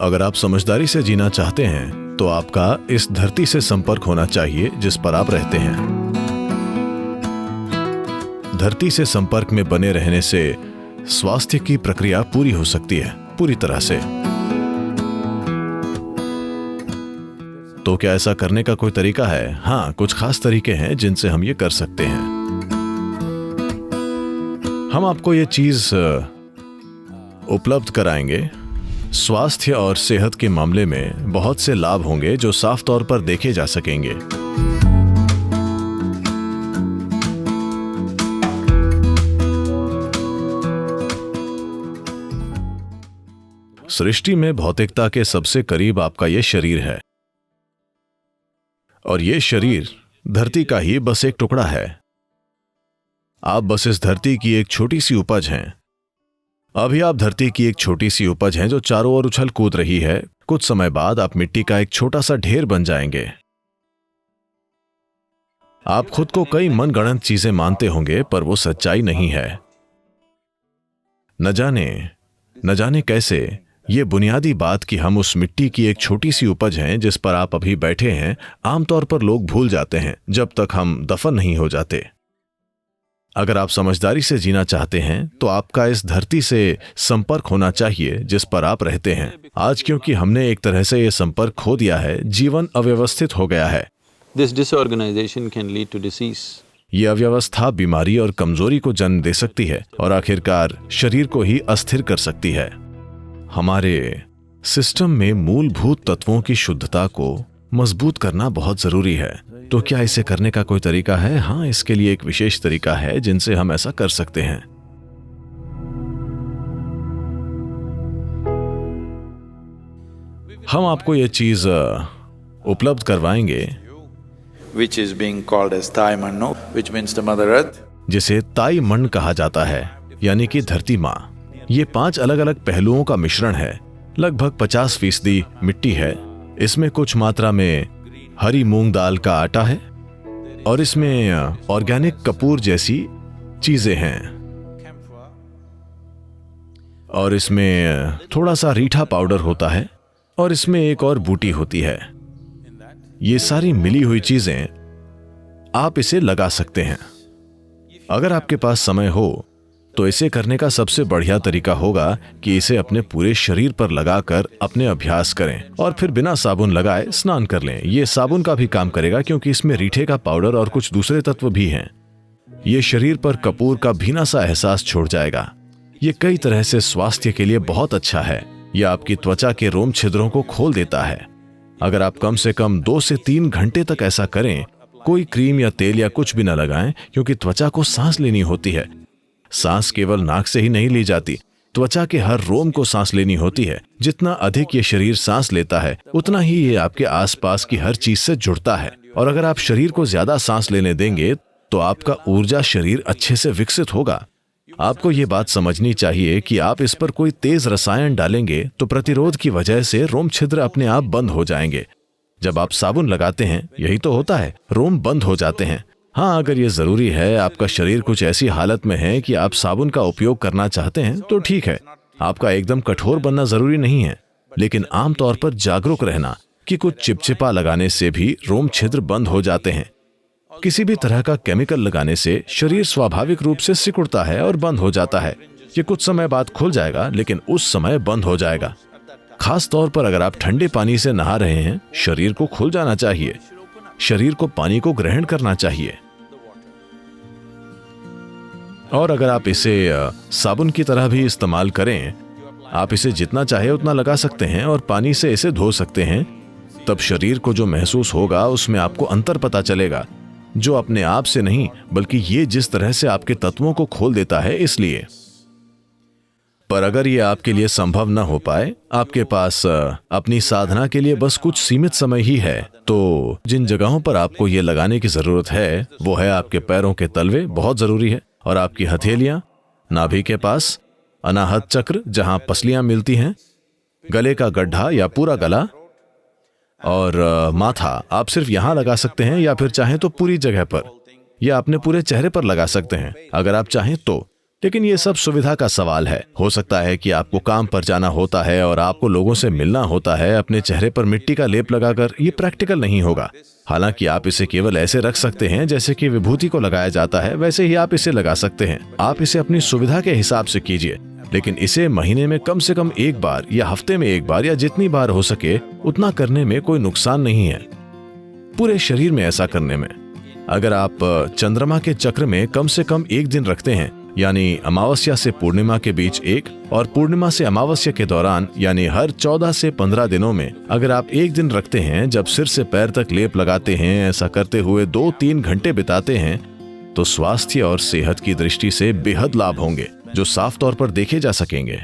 अगर आप समझदारी से जीना चाहते हैं तो आपका इस धरती से संपर्क होना चाहिए जिस पर आप रहते हैं। धरती से संपर्क में बने रहने से स्वास्थ्य की प्रक्रिया पूरी हो सकती है, पूरी तरह से। तो क्या ऐसा करने का कोई तरीका है? हाँ, कुछ खास तरीके हैं जिनसे हम ये कर सकते हैं। हम आपको ये चीज उपलब्ध कराएंगे। स्वास्थ्य और सेहत के मामले में बहुत से लाभ होंगे जो साफ तौर पर देखे जा सकेंगे। सृष्टि में भौतिकता के सबसे करीब आपका यह शरीर है, और यह शरीर धरती का ही बस एक टुकड़ा है। आप बस इस धरती की एक छोटी सी उपज हैं। अभी आप धरती की एक छोटी सी उपज हैं जो चारों ओर उछल कूद रही है। कुछ समय बाद आप मिट्टी का एक छोटा सा ढेर बन जाएंगे। आप खुद को कई मनगढ़ंत चीजें मानते होंगे, पर वो सच्चाई नहीं है। न जाने कैसे ये बुनियादी बात कि हम उस मिट्टी की एक छोटी सी उपज हैं जिस पर आप अभी बैठे हैं, आमतौर पर लोग भूल जाते हैं जब तक हम दफन नहीं हो जाते। अगर आप समझदारी से जीना चाहते हैं तो आपका इस धरती से संपर्क होना चाहिए जिस पर आप रहते हैं। आज क्योंकि हमने एक तरह से ये संपर्क खो दिया है, जीवन अव्यवस्थित हो गया है। This disorganization can lead to disease. ये अव्यवस्था बीमारी और कमजोरी को जन्म दे सकती है और आखिरकार शरीर को ही अस्थिर कर सकती है। हमारे सिस्टम में मूलभूत तत्वों की शुद्धता को मजबूत करना बहुत जरूरी है। तो क्या इसे करने का कोई तरीका है? हाँ, इसके लिए एक विशेष तरीका है जिनसे हम ऐसा कर सकते हैं। हम आपको यह चीज उपलब्ध करवाएंगे which is being called as ताई मन्नो, which means the mother earth, जिसे ताई मन कहा जाता है, यानी कि धरती माँ। ये 5 अलग अलग पहलुओं का मिश्रण है। लगभग 50% मिट्टी है, इसमें कुछ मात्रा में हरी मूंग दाल का आटा है, और इसमें ऑर्गेनिक कपूर जैसी चीजें हैं, और इसमें थोड़ा सा रीठा पाउडर होता है, और इसमें एक और बूटी होती है। ये सारी मिली हुई चीजें आप इसे लगा सकते हैं। अगर आपके पास समय हो तो इसे करने का सबसे बढ़िया तरीका होगा कि इसे अपने पूरे शरीर पर लगाकर अपने अभ्यास करें और फिर बिना साबुन लगाए स्नान कर लें। ये साबुन का भी काम करेगा क्योंकि इसमें रीठे का पाउडर और कुछ दूसरे तत्व भी हैं। ये शरीर पर कपूर का भीना सा एहसास छोड़ जाएगा। ये कई तरह से स्वास्थ्य के लिए बहुत अच्छा है। यह आपकी त्वचा के रोम छिद्रों को खोल देता है। अगर आप कम से कम 2 से 3 घंटे तक ऐसा करें, कोई क्रीम या तेल या कुछ भी न लगाएं, क्योंकि त्वचा को सांस लेनी होती है। सांस केवल नाक से ही नहीं ली जाती, त्वचा के हर रोम को सांस लेनी होती है। जितना अधिक ये शरीर सांस लेता है, उतना ही ये आपके आसपास की हर चीज से जुड़ता है। और अगर आप शरीर को ज्यादा सांस लेने देंगे तो आपका ऊर्जा शरीर अच्छे से विकसित होगा। आपको ये बात समझनी चाहिए कि आप इस पर कोई तेज रसायन डालेंगे तो प्रतिरोध की वजह से रोम छिद्र अपने आप बंद हो जाएंगे। जब आप साबुन लगाते हैं, यही तो होता है, रोम बंद हो जाते हैं। हाँ, अगर ये जरूरी है, आपका शरीर कुछ ऐसी हालत में है कि आप साबुन का उपयोग करना चाहते हैं, तो ठीक है। आपका एकदम कठोर बनना जरूरी नहीं है, लेकिन आमतौर पर जागरूक रहना कि कुछ चिपचिपा लगाने से भी रोम छिद्र बंद हो जाते हैं। किसी भी तरह का केमिकल लगाने से शरीर स्वाभाविक रूप से सिकुड़ता है और बंद हो जाता है। ये कुछ समय बाद खुल जाएगा, लेकिन उस समय बंद हो जाएगा। खास तौर पर अगर आप ठंडे पानी से नहा रहे हैं, शरीर को खुल जाना चाहिए। शरीर को पानी को ग्रहण करना चाहिए। और अगर आप इसे साबुन की तरह भी इस्तेमाल करें, आप इसे जितना चाहे उतना लगा सकते हैं और पानी से इसे धो सकते हैं। तब शरीर को जो महसूस होगा उसमें आपको अंतर पता चलेगा, जो अपने आप से नहीं, बल्कि ये जिस तरह से आपके तत्वों को खोल देता है, इसलिए। पर अगर ये आपके लिए संभव न हो पाए, आपके पास अपनी साधना के लिए बस कुछ सीमित समय ही है, तो जिन जगहों पर आपको ये लगाने की जरूरत है वो है आपके पैरों के तलवे, बहुत जरूरी है, और आपकी हथेलियां, नाभि के पास, अनाहत चक्र जहां पसलियां मिलती हैं, गले का गड्ढा या पूरा गला, और माथा। आप सिर्फ यहां लगा सकते हैं, या फिर चाहें तो पूरी जगह पर, या अपने पूरे चेहरे पर लगा सकते हैं अगर आप चाहें तो। लेकिन ये सब सुविधा का सवाल है। हो सकता है कि आपको काम पर जाना होता है और आपको लोगों से मिलना होता है। अपने चेहरे पर मिट्टी का लेप लगाकर ये प्रैक्टिकल नहीं होगा। हालांकि आप इसे केवल ऐसे रख सकते हैं जैसे कि विभूति को लगाया जाता है, वैसे ही आप इसे लगा सकते हैं। आप इसे अपनी सुविधा के हिसाब से कीजिए, लेकिन इसे महीने में कम से कम एक बार या हफ्ते में एक बार या जितनी बार हो सके उतना करने में कोई नुकसान नहीं है। पूरे शरीर में ऐसा करने में अगर आप चंद्रमा के चक्र में कम से कम एक दिन रखते हैं, यानी अमावस्या से पूर्णिमा के बीच एक और पूर्णिमा से अमावस्या के दौरान, यानी हर 14 से 15 दिनों में अगर आप एक दिन रखते हैं जब सिर से पैर तक लेप लगाते हैं, ऐसा करते हुए 2-3 घंटे बिताते हैं, तो स्वास्थ्य और सेहत की दृष्टि से बेहद लाभ होंगे जो साफ तौर पर देखे जा सकेंगे।